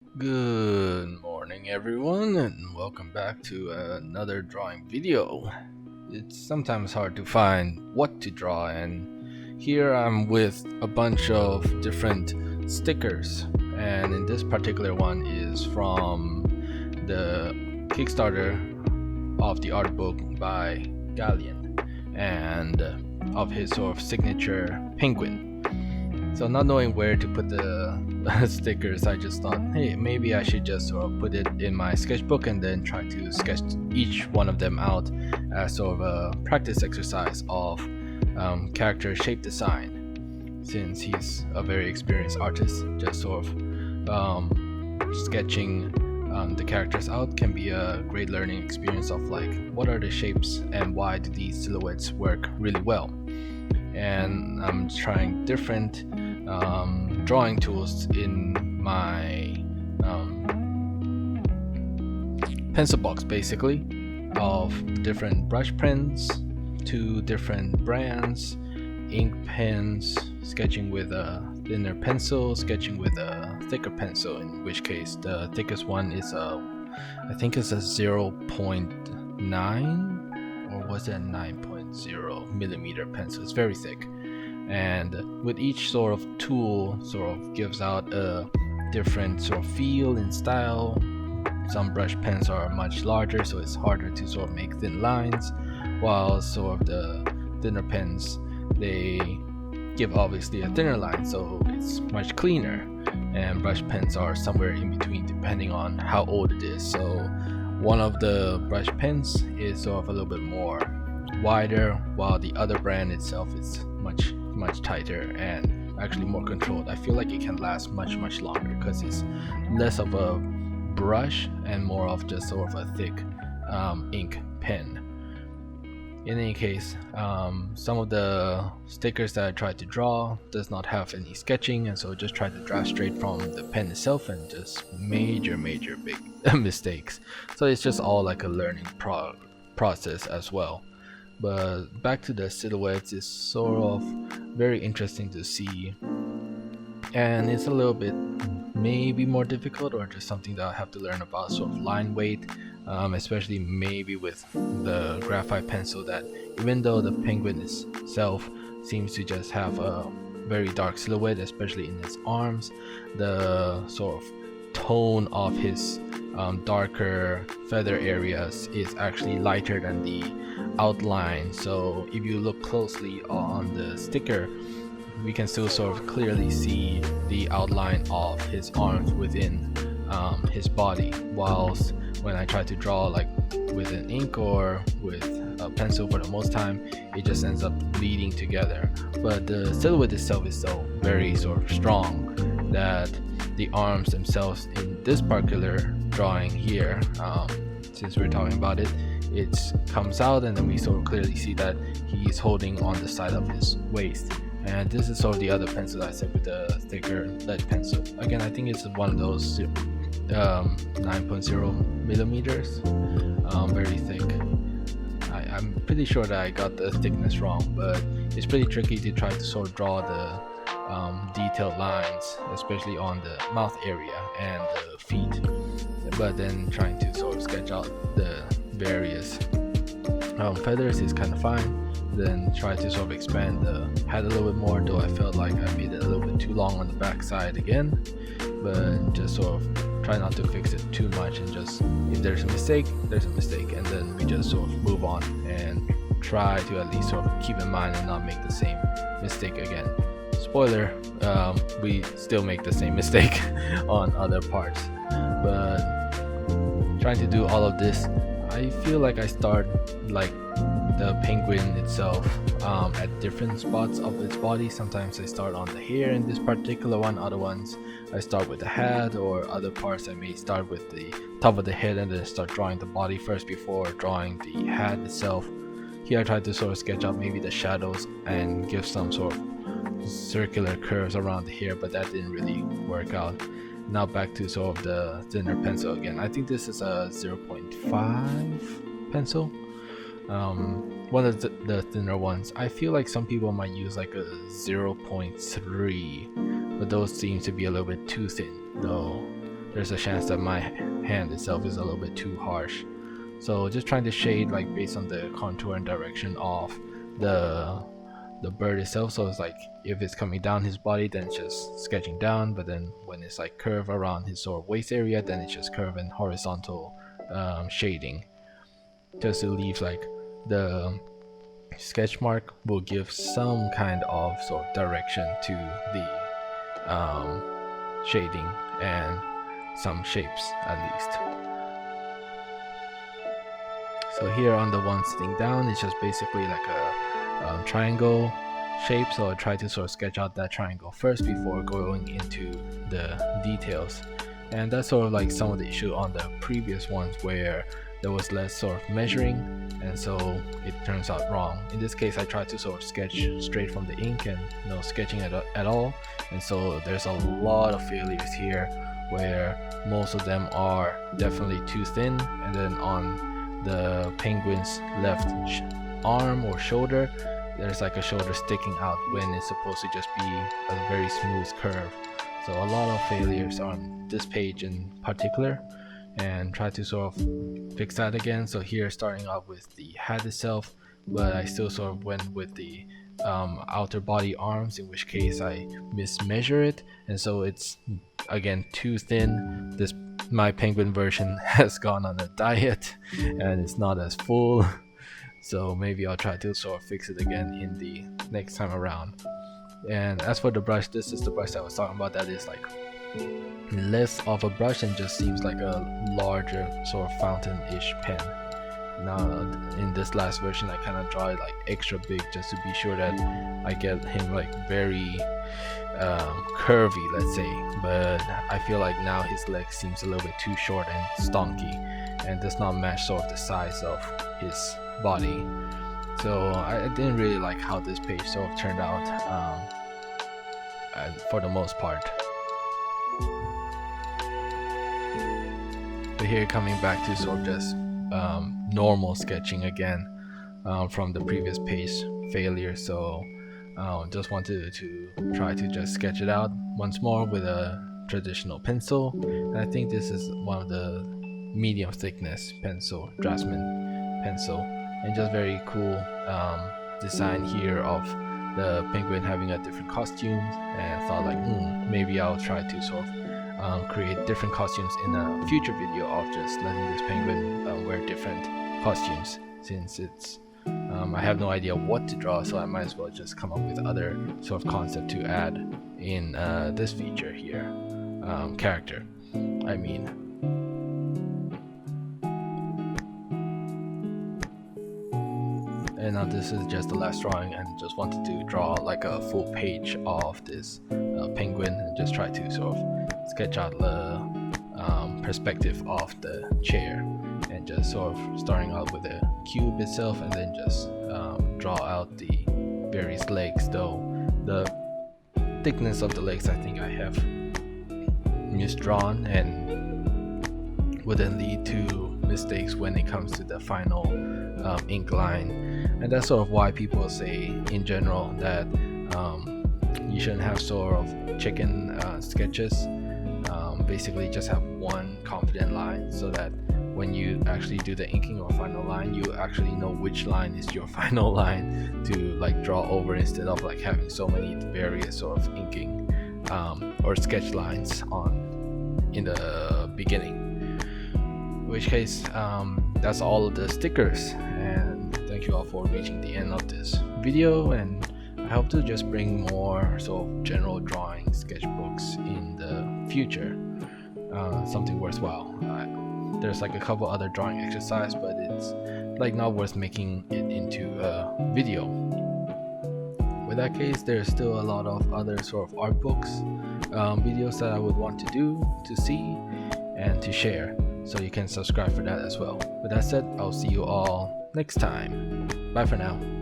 Good morning, everyone, and welcome back to another drawing video. It's sometimes hard to find what to draw, and here I'm with a bunch of different stickers. And in this particular one is from the Kickstarter of the art book by Ghalian and of his sort of signature penguin. So not knowing where to put the stickers, I just thought, hey, maybe I should just sort of put it in my sketchbook and then try to sketch each one of them out as sort of a practice exercise of character shape design. Since he's a very experienced artist, just sort of sketching the characters out can be a great learning experience of like what are the shapes and why do these silhouettes work really well. And I'm trying different drawing tools in my pencil box, basically, of different brush pens, two different brands, ink pens, sketching with a thinner pencil, sketching with a thicker pencil, in which case the thickest one is I think it's a 0.9 or was it 9.0 millimeter pencil. It's very thick, and with each sort of tool sort of gives out a different sort of feel and style. Some brush pens are much larger, so it's harder to sort of make thin lines, while sort of the thinner pens, they give obviously a thinner line, so it's much cleaner. And brush pens are somewhere in between depending on how old it is. So one of the brush pens is sort of a little bit more wider, while the other brand itself is much tighter and actually more controlled. I feel like it can last much longer because it's less of a brush and more of just sort of a thick ink pen. In any case, some of the stickers that I tried to draw does not have any sketching, and so just tried to draw straight from the pen itself, and just major big mistakes. So it's just all like a learning process as well. But back to the silhouettes, is sort of very interesting to see, and it's a little bit maybe more difficult, or just something that I have to learn about sort of line weight, especially maybe with the graphite pencil, that even though the penguin itself seems to just have a very dark silhouette, especially in his arms, the sort of tone of his darker feather areas is actually lighter than the outline. So if you look closely on the sticker, we can still sort of clearly see the outline of his arms within his body, whilst when I try to draw like with an ink or with a pencil, for the most time it just ends up bleeding together. But the silhouette itself is so very sort of strong that the arms themselves in this particular drawing here, since we're talking about it, it comes out and then we sort of clearly see that he's holding on the side of his waist. And this is sort of the other pencil I said with the thicker lead pencil. Again, I think it's one of those 9.0 millimeters, very thick. I'm pretty sure that I got the thickness wrong, but it's pretty tricky to try to sort of draw the detailed lines, especially on the mouth area and the feet, but then trying to sort of sketch out the various feathers is kind of fine. Then try to sort of expand the head a little bit more, though I felt like I made it a little bit too long on the back side again. But just sort of try not to fix it too much, and just if there's a mistake, there's a mistake, and then we just sort of move on and try to at least sort of keep in mind and not make the same mistake again. Spoiler, we still make the same mistake on other parts. But trying to do all of this, I feel like I start like the penguin itself at different spots of its body. Sometimes I start on the hair in this particular one, other ones I start with the head, or other parts I may start with the top of the head and then start drawing the body first before drawing the head itself. Here I tried to sort of sketch out maybe the shadows and give some sort of circular curves around the hair, but that didn't really work out. Now back to sort of the thinner pencil again. I think this is a 0.5 pencil, one of the thinner ones. I feel like some people might use like a 0.3, but those seem to be a little bit too thin, though there's a chance that my hand itself is a little bit too harsh. So just trying to shade like based on the contour and direction of the bird itself. So it's like if it's coming down his body, then it's just sketching down, but then when it's like curve around his sort of waist area, then it's just curve and horizontal shading, just to leave like the sketch mark will give some kind of sort of direction to the shading and some shapes at least. So here on the one sitting down, it's just basically like a triangle shape, so I try to sort of sketch out that triangle first before going into the details. And that's sort of like some of the issue on the previous ones where there was less sort of measuring, and so it turns out wrong. In this case, I tried to sort of sketch straight from the ink and no sketching at all, and so there's a lot of failures here where most of them are definitely too thin, and then on the penguin's left arm or shoulder, there's like a shoulder sticking out when it's supposed to just be a very smooth curve. So a lot of failures on this page in particular, and try to sort of fix that again. So here, starting off with the hat itself, but I still sort of went with the outer body arms, in which case I mismeasure it, and so it's again too thin. My penguin version has gone on a diet and it's not as full, so maybe I'll try to sort of fix it again in the next time around. And as for the brush, this is the brush I was talking about, that is like less of a brush and just seems like a larger sort of fountain-ish pen. Now in this last version I kind of draw it like extra big just to be sure that I get him like very curvy, let's say, but I feel like now his leg seems a little bit too short and stonky and does not match sort of the size of his body. So I didn't really like how this page sort of turned out for the most part. But here, coming back to sort of just normal sketching again from the previous page failure, so just wanted to try to just sketch it out once more with a traditional pencil, and I think this is one of the medium thickness pencil, Draftsman pencil, and just very cool design here of the penguin having a different costume, and I thought like maybe I'll try to sort of create different costumes in a future video of just letting this penguin wear different costumes, since it's I have no idea what to draw, so I might as well just come up with other sort of concept to add in this feature here, character I mean. And now this is just the last drawing, and just wanted to draw like a full page of this penguin and just try to sort of sketch out the perspective of the chair, and just sort of starting out with the cube itself and then just draw out the various legs, though the thickness of the legs I think I have misdrawn and would then lead to mistakes when it comes to the final ink line. And that's sort of why people say in general that you shouldn't have sort of chicken sketches. Basically just have one confident line, so that when you actually do the inking or final line, you actually know which line is your final line to like draw over, instead of like having so many various sort of inking or sketch lines in the beginning. In which case that's all of the stickers, and thank you all for reaching the end of this video, and I hope to just bring more sort of general drawing sketchbooks in the future, something worthwhile. There's like a couple other drawing exercises, but it's like not worth making it into a video. With that case, there's still a lot of other sort of art books videos that I would want to do, to see, and to share, so you can subscribe for that as well. With that said, I'll see you all next time. Bye for now.